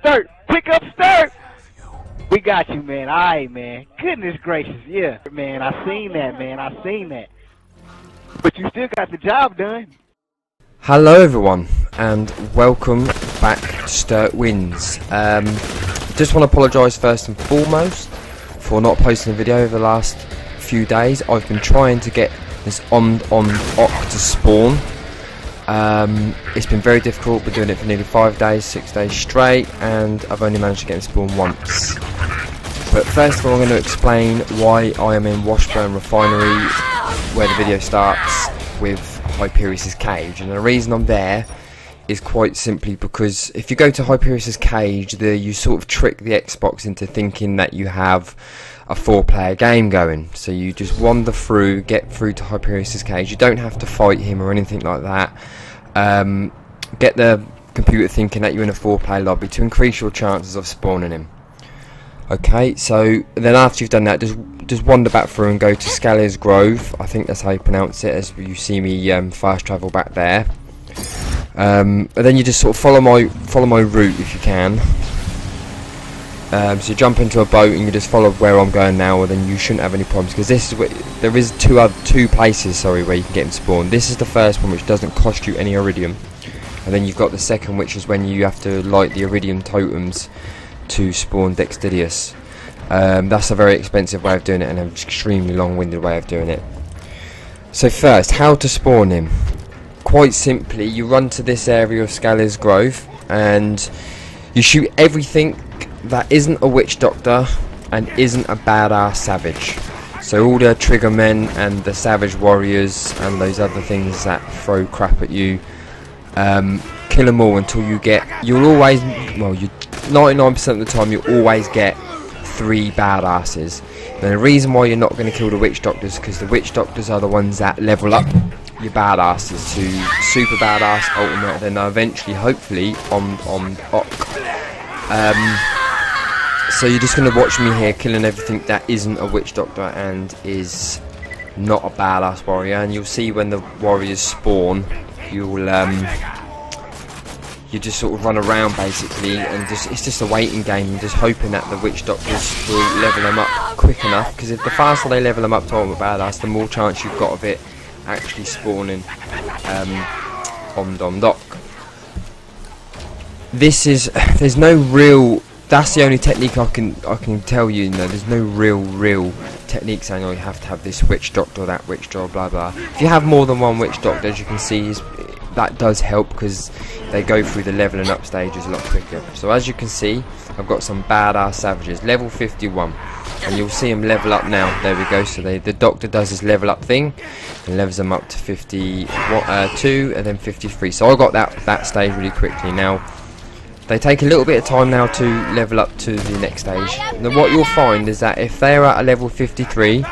Sturt. Pick up Sturt. We got you, man. Alright, man. Goodness gracious, yeah. Man, I seen that, man. I seen that. But you still got the job done. Hello everyone, and welcome back to Sturt Wins. Just want to apologise first and foremost for not posting a video over the last few days. I've been trying to get this omnd-omnd-ohks to spawn. It's been very difficult. We're doing it for nearly 5 days, 6 days straight, and I've only managed to get him spawn once. But first of all, I'm going to explain why I am in Washburn Refinery, where the video starts with Hyperion's cage. And the reason I'm there is quite simply because if you go to Hyperion's cage, you sort of trick the Xbox into thinking that you have a 4-player game going. So you just wander through, get through to Hyperion's cage. You don't have to fight him or anything like that. Get the computer thinking that you're in a 4-player lobby to increase your chances of spawning him. Okay, so then after you've done that, just wander back through and go to Scalier's Grove. I think that's how you pronounce it, as you see me fast travel back there. And then you just sort of follow my route if you can. So you jump into a boat and you just follow where I'm going now, and then you shouldn't have any problems, because this is where, there is two places where you can get him spawned. This is the first one, which doesn't cost you any iridium, and then you've got the second, which is when you have to light the iridium totems to spawn xsturtyx. That's a very expensive way of doing it and an extremely long-winded way of doing it. So first, how to spawn him. Quite simply, you run to this area of Scalier's Grove and you shoot everything that isn't a witch doctor and isn't a badass savage. So all the trigger men and the savage warriors and those other things that throw crap at you, kill them all until you get, you'll always, well, you 99% of the time you'll always get 3 badasses. Now the reason why you're not going to kill the witch doctors is because the witch doctors are the ones that level up your badasses to super badass, ultimate, then eventually, hopefully, omnd-omnd-ohks. So you're just going to watch me here killing everything that isn't a witch doctor and is not a badass warrior, and you'll see when the warriors spawn, you just sort of run around basically, and it's just a waiting game, and just hoping that the witch doctors will level them up quick enough, because if the faster they level them up to ultimate badass, the more chance you've got of it actually spawning omnd-omnd-ohks. There's no real, that's the only technique I can tell you. There's no real technique saying, oh, you have to have this witch doctor or that witch doctor, blah blah. If you have more than one witch doctor, as you can see, that does help, because they go through the leveling up stages a lot quicker. So as you can see, I've got some badass savages, level 51, and you'll see them level up now. There we go. So the doctor does his level up thing and levels them up to 52 and then 53. So I got that stage really quickly. Now they take a little bit of time now to level up to the next stage. Now what you'll find is that if they're at a level 53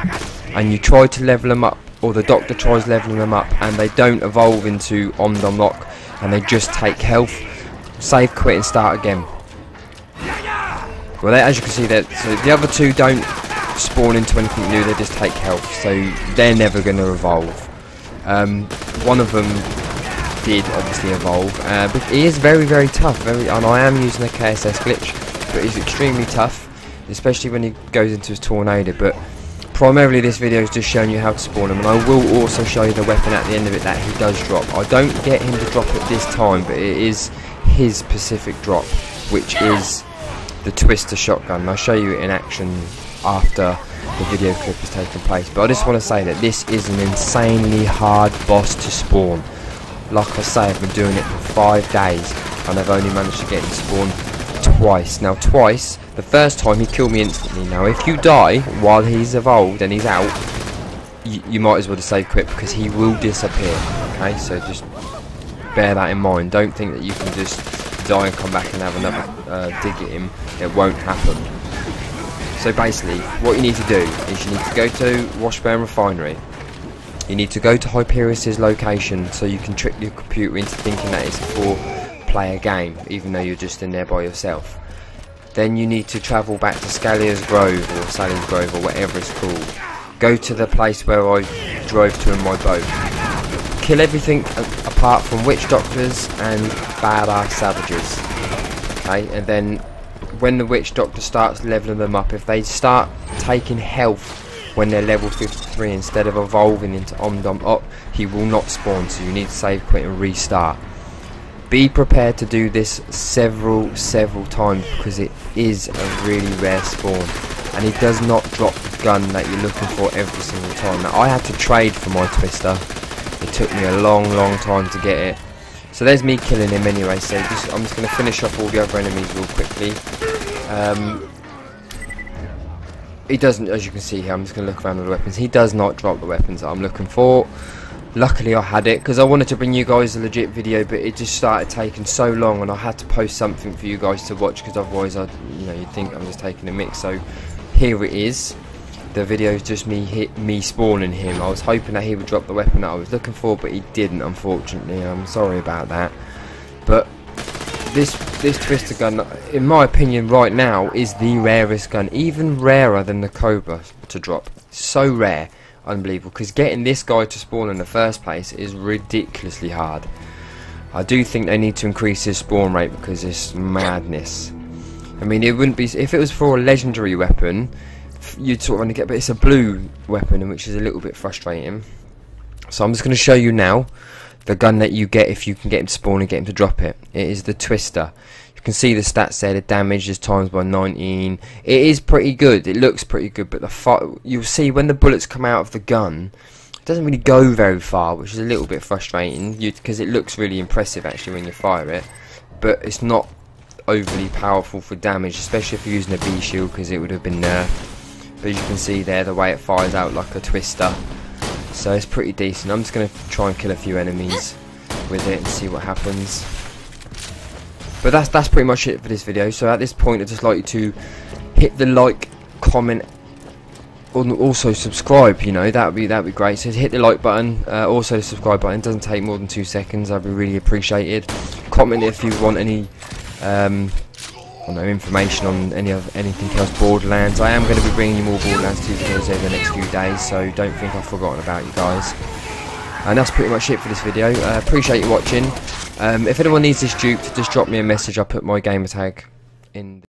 and you try to level them up, or the doctor tries leveling them up and they don't evolve into omnd-omnd-ohks and they just take health, save, quit and start again. Well, as you can see, so the other two don't spawn into anything new, they just take health, so they're never going to evolve. One of them did obviously evolve, but he is very tough, and I am using a KSS glitch, but he's extremely tough, especially when he goes into his tornado. But primarily this video is just showing you how to spawn him, and I will also show you the weapon at the end of it that he does drop. I don't get him to drop it this time, but it is his specific drop, which is the twister shotgun. I'll show you it in action after the video clip has taken place. But I just want to say that this is an insanely hard boss to spawn. Like I say, I've been doing it for 5 days and I've only managed to get him spawned twice. Now twice, the first time he killed me instantly. Now if you die while he's evolved and he's out, you might as well just save quit, because he will disappear. Okay, so just bear that in mind. Don't think that you can just die and come back and have another dig at him. It won't happen. So basically what you need to do is you need to go to Washburn Refinery. You need to go to Hyperion's location, so you can trick your computer into thinking that it's a 4-player game, even though you're just in there by yourself. Then you need to travel back to Scalier's Grove, or Sally's Grove, or whatever it's called. Go to the place where I drove to in my boat. Kill everything apart from witch doctors and badass savages. okay, and then when the witch doctor starts leveling them up, if they start taking health when they're level 53 instead of evolving into omnd-omnd-ohks, he will not spawn, so you need to save, quit and restart. Be prepared to do this several times, because it is a really rare spawn, and he does not drop the gun that you're looking for every single time. Now, I had to trade for my twister. It took me a long time to get it. So there's me killing him anyway, so I'm just going to finish off all the other enemies real quickly. He doesn't, as you can see here, I'm just going to look around with the weapons. He does not drop the weapons that I'm looking for. Luckily I had it, because I wanted to bring you guys a legit video, but it just started taking so long, and I had to post something for you guys to watch, because otherwise you'd think I'm just taking a mix. So here it is. The video is just me spawning him. I was hoping that he would drop the weapon that I was looking for, but he didn't, unfortunately. I'm sorry about that. But this twister gun, in my opinion right now, is the rarest gun, even rarer than the Cobra to drop. So rare, unbelievable, because getting this guy to spawn in the first place is ridiculously hard. I do think they need to increase his spawn rate, because it's madness. I mean, it wouldn't be, if it was for a legendary weapon, you'd sort of want to get, but it's a blue weapon, which is a little bit frustrating. So I'm just going to show you now the gun that you get if you can get him to spawn and get him to drop it. It is the twister. You can see the stats there. The damage is times by 19. It is pretty good. It looks pretty good, but you'll see when the bullets come out of the gun, it doesn't really go very far, which is a little bit frustrating, because it looks really impressive actually when you fire it, but it's not overly powerful for damage, especially if you're using a B shield, because it would have been nerfed. But you can see there the way it fires out like a twister, so it's pretty decent. I'm just going to try and kill a few enemies with it and see what happens. But that's pretty much it for this video. So at this point, I'd just like you to hit the like, comment, and also subscribe. You know, that'd be great. So hit the like button, also the subscribe button. It doesn't take more than 2 seconds. That'd be really appreciated. Comment if you want any information on anything else Borderlands. I am going to be bringing you more Borderlands 2 videos over the next few days, so don't think I've forgotten about you guys. And that's pretty much it for this video. Appreciate you watching. If anyone needs this duped, just drop me a message. I'll put my gamer tag in